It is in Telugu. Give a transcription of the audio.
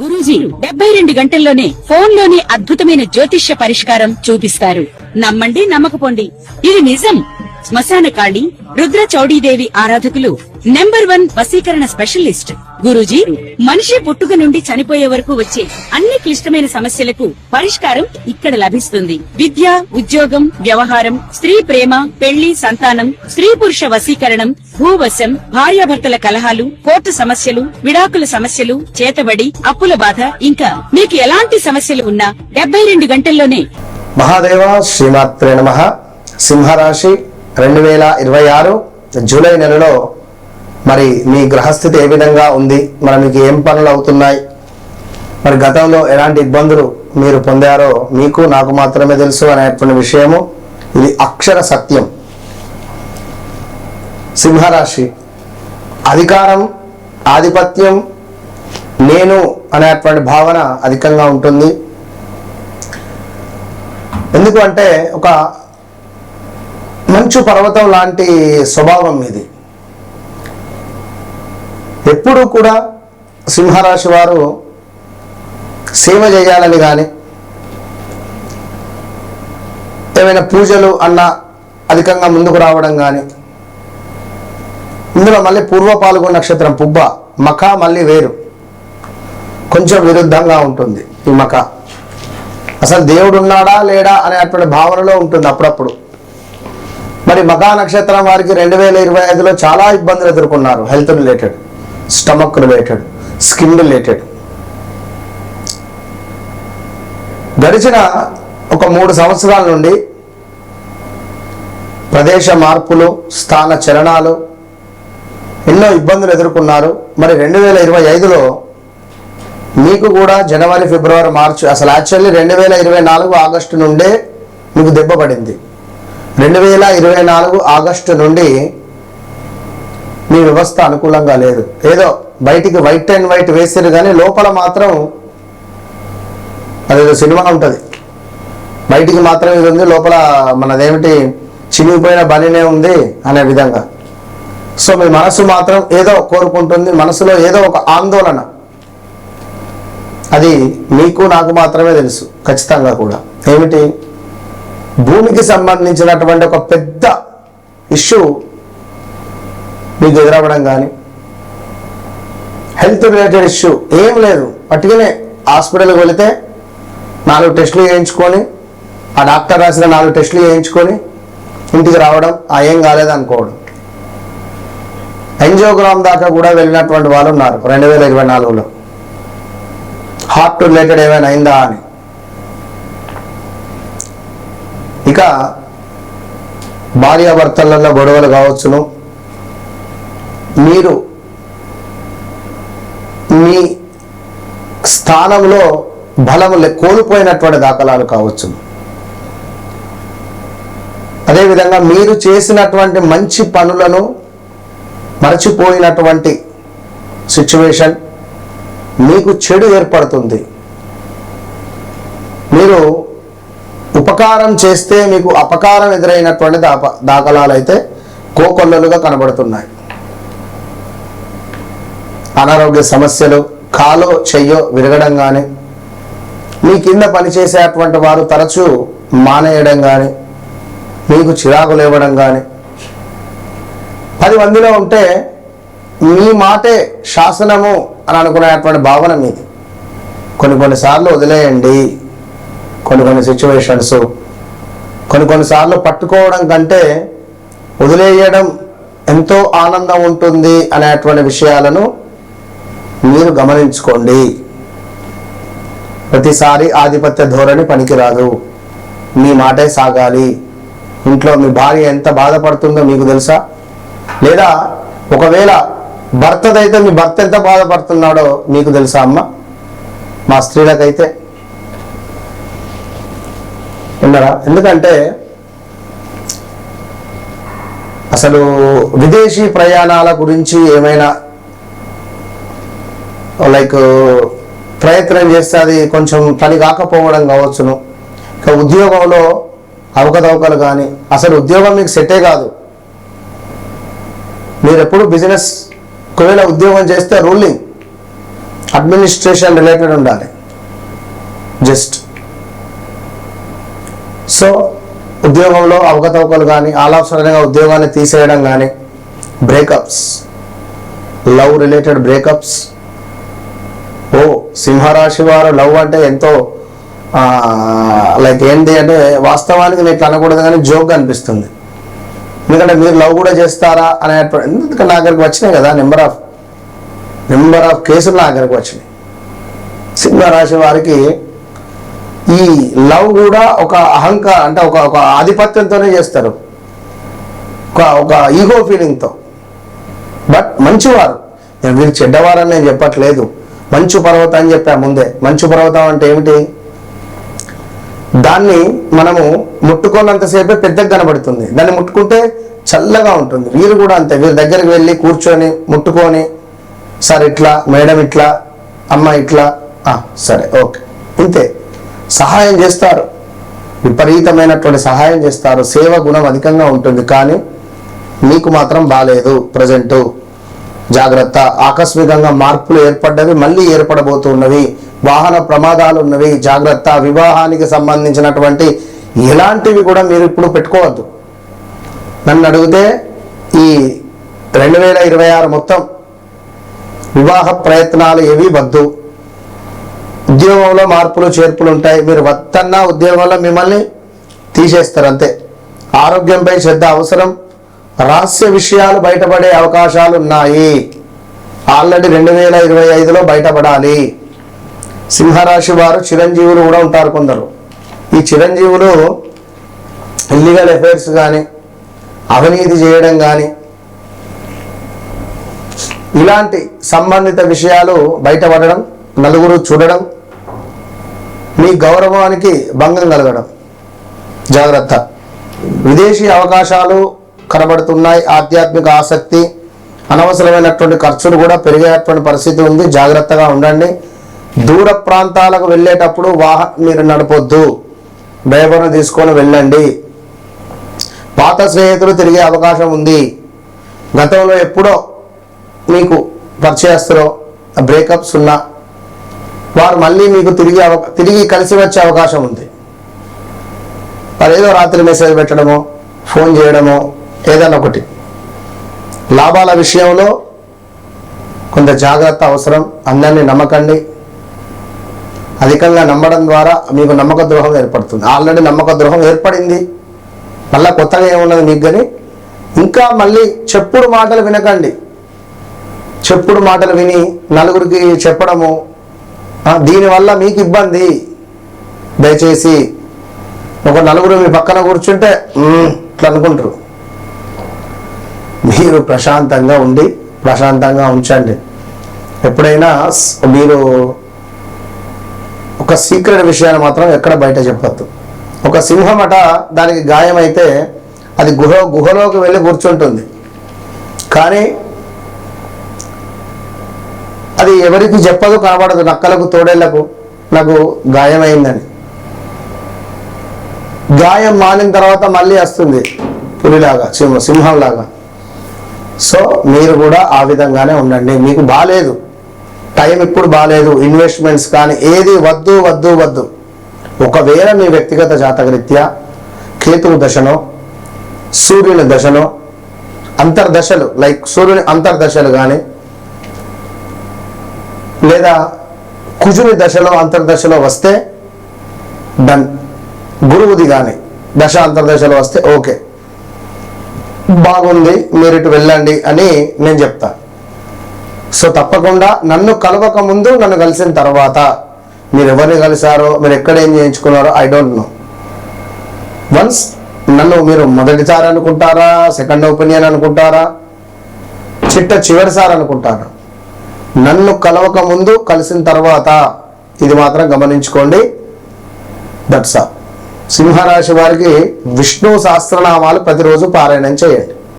గురూజీ 72 గంటల్లోనే ఫోన్ లోని అద్భుతమైన జ్యోతిష్య పరిష్కారం చూపిస్తారు. నమ్మండి నమ్మకపోండి, ఇది నిజం. శ్మశాన కాళి రుద్ర చౌడీదేవి ఆరాధకులు నంబర్ 1 వశీకరణ స్పెషలిస్ట్ గురూజీ. మనిషి పుట్టుక నుండి చనిపోయే వరకు వచ్చే అన్ని క్లిష్టమైన సమస్యలకు పరిష్కారం ఇక్కడ లభిస్తుంది. విద్య, ఉద్యోగం, వ్యవహారం, స్త్రీ ప్రేమ, పెళ్లి, సంతానం, స్త్రీ పురుష వశీకరణం, భూవశం, భార్యాభర్తల కలహాలు, కోర్టు సమస్యలు, విడాకుల సమస్యలు, చేతబడి, అప్పుల బాధ, ఇంకా మీకు ఎలాంటి సమస్యలు ఉన్నా 72 గంటల్లోనే. మహాదేవ శ్రీమాత్రే నమః. సింహరాశి 2026 జూలై నెలలో మరి మీ గ్రహస్థితి ఏ విధంగా ఉంది, మరి మీకు ఏం పనులు అవుతున్నాయి, మరి గతంలో ఎలాంటి ఇబ్బందులు మీరు పొందారో మీకు నాకు మాత్రమే తెలుసు అనేటువంటి విషయము ఇది అక్షర సత్యం. సింహరాశి అధికారం, ఆధిపత్యం, నేను అనేటువంటి భావన అధికంగా ఉంటుంది. ఎందుకు అంటే ఒక మంచు పర్వతం లాంటి స్వభావం ఇది. ఎప్పుడూ కూడా సింహరాశి వారు సేవ చేయాలని కానీ, ఏమైనా పూజలు అన్న అధికంగా ముందుకు రావడం కానీ, ఇందులో మళ్ళీ పూర్వ పాల్గొన నక్షత్రం పుబ్బ, మఖ మళ్ళీ వేరు, కొంచెం విరుద్ధంగా ఉంటుంది. ఈ మఖ అసలు దేవుడు ఉన్నాడా లేడా అనేటువంటి భావనలో ఉంటుంది అప్పుడప్పుడు. మరి మఖా నక్షత్రం వారికి 2025లో చాలా ఇబ్బందులు ఎదుర్కొన్నారు. Health related, stomach related, skin related. గడిచిన ఒక 3 సంవత్సరాల నుండి ప్రదేశ మార్పులు, స్థాన చలనాలు, ఎన్నో ఇబ్బందులు ఎదుర్కొన్నారు. మరి 2025లో మీకు కూడా జనవరి, ఫిబ్రవరి, మార్చి, అసలు యాక్చువల్లీ 2024 ఆగస్టు నుండే మీకు దెబ్బ పడింది. 2024 ఆగస్టు నుండి మీ వ్యవస్థ అనుకూలంగా లేదు. ఏదో బయటికి వైట్ అండ్ వైట్ వేసారు కానీ లోపల మాత్రం అదేదో సినిమా ఉంటుంది, బయటికి మాత్రం ఇది ఉంది, లోపల మనదేమిటి చినిగిపోయిన బలినే ఉంది అనే విధంగా. సో మీ మనసు మాత్రం ఏదో కోరుకుంటుంది, మనసులో ఏదో ఒక ఆందోళన. అది మీకు నాకు మాత్రమే తెలుసు ఖచ్చితంగా కూడా. ఏమిటి? భూమికి సంబంధించినటువంటి ఒక పెద్ద ఇష్యూ మీకు ఎదురవ్వడం కానీ, హెల్త్ రిలేటెడ్ ఇష్యూ ఏం లేదు, పట్టుకునే హాస్పిటల్కి వెళితే 4 టెస్టులు చేయించుకొని, ఆ డాక్టర్ రాసిన 4 టెస్టులు చేయించుకొని ఇంటికి రావడం, ఏం కాలేదు అనుకోవడం. యాంజియోగ్రామ్ దాకా కూడా వెళ్ళినటువంటి వాళ్ళు ఉన్నారు 2024లో. హార్ట్ రిలేటెడ్ ఏమైనా అయిందా అని. ఇక భార్యాభర్తలలో గొడవలు కావచ్చును, మీరు మీ స్థానంలో బలము కోల్పోయినటువంటి దాఖలాలు కావచ్చు. అదేవిధంగా మీరు చేసినటువంటి మంచి పనులను మరచిపోయినటువంటి సిచ్యువేషన్, మీకు చెడు ఏర్పడుతుంది. మీరు ఉపకారం చేస్తే మీకు అపకారం ఎదురైనటువంటి దాఖలాలు అయితే కోకొల్లలుగా కనబడుతున్నాయి. అనారోగ్య సమస్యలు, కాలో చెయ్యో విరగడం కానీ, మీ కింద పనిచేసేటువంటి వారు తరచూ మానేయడం కానీ, మీకు చిరాకులు ఇవ్వడం కానీ, 10 మందిలో ఉంటే మీ మాటే శాసనము అని అనుకునేటువంటి భావన మీది. కొన్నిసార్లు వదిలేయండి. కొన్ని సిచ్యువేషన్స్, కొన్నిసార్లు పట్టుకోవడం కంటే వదిలేయడం ఎంతో ఆనందం ఉంటుంది అనేటువంటి విషయాలను మీరు గమనించుకోండి. ప్రతిసారి ఆధిపత్య ధోరణి పనికిరాదు, మీ మాటే సాగాలి. ఇంట్లో మీ భార్య ఎంత బాధపడుతుందో మీకు తెలుసా? లేదా ఒకవేళ భర్తదైతే మీ భర్త ఎంత బాధపడుతున్నాడో మీకు తెలుసా అమ్మ? మా స్త్రీలకైతే విన్నారా? ఎందుకంటే అసలు విదేశీ ప్రయాణాల గురించి ఏమైనా లైక్ ప్రయత్నం చేస్తే అది కొంచెం పని కాకపోవడం కావచ్చును. ఇక ఉద్యోగంలో అవకతవకలు కానీ, అసలు ఉద్యోగం మీకు సెట్టే కాదు. మీరు ఎప్పుడు బిజినెస్, ఒకవేళ ఉద్యోగం చేస్తే రూలింగ్, అడ్మినిస్ట్రేషన్ రిలేటెడ్ ఉండాలి జస్ట్. సో ఉద్యోగంలో అవకతవకలు కానీ, ఆలోచనగా ఉద్యోగాన్ని తీసేయడం కానీ, బ్రేకప్స్, లవ్ రిలేటెడ్ బ్రేకప్స్. సింహరాశి వారు లవ్ అంటే ఎంతో లైక్ ఏంటి అంటే, వాస్తవానికి నేను ఇట్లా అనకూడదు కానీ జోక్గా అనిపిస్తుంది. ఎందుకంటే మీరు లవ్ కూడా చేస్తారా అనే, ఎందుకంటే నా దగ్గరికి వచ్చినాయి కదా నెంబర్ ఆఫ్ కేసులు నా దగ్గరికి వచ్చినాయి. సింహరాశి వారికి ఈ లవ్ కూడా ఒక అహంకారం అంటే ఒక ఆధిపత్యంతోనే చేస్తారు, ఒక ఈగో ఫీలింగ్తో. బట్ మంచివారు, నేను వీరు చెడ్డవారని నేను చెప్పట్లేదు. మంచు పర్వతం అని చెప్పా ముందే. మంచు పర్వతం అంటే ఏమిటి? దాన్ని మనము ముట్టుకోనంతసేపే పెద్దగా కనబడుతుంది, దాన్ని ముట్టుకుంటే చల్లగా ఉంటుంది. వీరు కూడా అంతే, వీరి దగ్గరికి వెళ్ళి కూర్చొని ముట్టుకొని, సార్ ఇట్లా, మేడం ఇట్లా, అమ్మ ఇట్లా, సరే ఓకే, ఇంతే. సహాయం చేస్తారు, విపరీతమైనటువంటి సహాయం చేస్తారు, సేవ గుణం అధికంగా ఉంటుంది. కానీ మీకు మాత్రం బాలేదు ప్రజెంటు, జాగ్రత్త. ఆకస్మికంగా మార్పులు ఏర్పడ్డవి, మళ్ళీ ఏర్పడబోతున్నవి. వాహన ప్రమాదాలు ఉన్నవి, జాగ్రత్త. వివాహానికి సంబంధించినటువంటి ఎలాంటివి కూడా మీరు ఇప్పుడు పెట్టుకోవద్దు. నన్ను అడిగితే ఈ 2026 మొత్తం వివాహ ప్రయత్నాలు ఏవి వద్దు. ఉద్యోగంలో మార్పులు చేర్పులు ఉంటాయి, మీరు వద్దన్నా ఉద్యోగంలో మిమ్మల్ని తీసేస్తారు అంతే. ఆరోగ్యంపై శ్రద్ధ అవసరం. రహస్య విషయాలు బయటపడే అవకాశాలు ఉన్నాయి, ఆల్రెడీ 2025లో బయటపడాలి. సింహరాశి వారు చిరంజీవులు కూడా ఉంటారు కొందరు. ఈ చిరంజీవులు ఇల్లీగల్ అఫైర్స్ కానీ, అవినీతి చేయడం కానీ, ఇలాంటి సంబంధిత విషయాలు బయటపడడం, నలుగురు చూడడం, మీ గౌరవానికి భంగం కలగడం, జాగ్రత్త. విదేశీ అవకాశాలు కనబడుతున్నాయి. ఆధ్యాత్మిక ఆసక్తి, అనవసరమైనటువంటి ఖర్చులు కూడా పెరిగేటువంటి పరిస్థితి ఉంది, జాగ్రత్తగా ఉండండి. దూర ప్రాంతాలకు వెళ్ళేటప్పుడు వాహనం మీరు నడపొద్దు, డ్రైవర్ను తీసుకొని వెళ్ళండి. పాత స్నేహితులు తిరిగే అవకాశం ఉంది. గతంలో ఎప్పుడో మీకు పరిచయస్తులో బ్రేకప్స్ ఉన్నా వారు మళ్ళీ మీకు తిరిగి కలిసి వచ్చే అవకాశం ఉంది. మరి ఏదో రాత్రి మెసేజ్ పెట్టడమో, ఫోన్ చేయడమో, ఏదైనా ఒకటి. లాభాల విషయంలో కొంత జాగ్రత్త అవసరం. అందరినీ నమ్మకండి. అధికంగా నమ్మడం ద్వారా మీకు నమ్మక ద్రోహం ఏర్పడుతుంది. ఆల్రెడీ నమ్మక ద్రోహం ఏర్పడింది, మళ్ళీ కొత్తగా ఏమున్నది మీకు. కానీ ఇంకా మళ్ళీ చెప్పుడు మాటలు వినకండి. చెప్పుడు మాటలు విని నలుగురికి చెప్పడము, దీనివల్ల మీకు ఇబ్బంది. దయచేసి ఒక నలుగురు మీ పక్కన కూర్చుంటే ఇట్లా అనుకుంటారు. మీరు ప్రశాంతంగా ఉండి ప్రశాంతంగా ఉంచండి. ఎప్పుడైనా మీరు ఒక సీక్రెట్ విషయాన్ని మాత్రం ఎక్కడ బయట చెప్పద్దు. ఒక సింహం అట, దానికి గాయమైతే అది గుహలోకి వెళ్ళి కూర్చుంటుంది, కానీ అది ఎవరికి చెప్పదు, కనబడదు. నక్కలకు, తోడేళ్లకు నాకు గాయమైందని. గాయం మానిన తర్వాత మళ్ళీ వస్తుంది పులిలాగా, సింహంలాగా. సో మీరు కూడా ఆ విధంగానే ఉండండి. మీకు బాలేదు, టైం ఇప్పుడు బాలేదు. ఇన్వెస్ట్మెంట్స్ కానీ ఏది వద్దు వద్దు వద్దు. ఒకవేళ మీ వ్యక్తిగత జాతకరీత్యా కేతువు దశనో, సూర్యుని దశనో, అంతర్దశలు లైక్ సూర్యుని అంతర్దశలు కానీ, లేదా కుజుని దశలో అంతర్దశలో వస్తే డన్. గురువుది కానీ దశ అంతర్దశలో వస్తే ఓకే, బాగుంది, మీరు ఇటు వెళ్ళండి అని నేను చెప్తా. సో తప్పకుండా నన్ను కలవక ముందు, నన్ను కలిసిన తర్వాత, మీరు ఎవరిని కలిసారో, మీరు ఎక్కడ ఏం చేయించుకున్నారో ఐ డోంట్ నో. వన్స్ నన్ను మీరు మొదటిసారి అనుకుంటారా, సెకండ్ ఒపీనియన్ అనుకుంటారా, చివరిసారి అనుకుంటారా, నన్ను కలవక ముందు, కలిసిన తర్వాత, ఇది మాత్రం గమనించుకోండి. That's all. సింహరాశి వారికి విష్ణు సహస్రనామాలు ప్రతిరోజు పారాయణం చేయండి.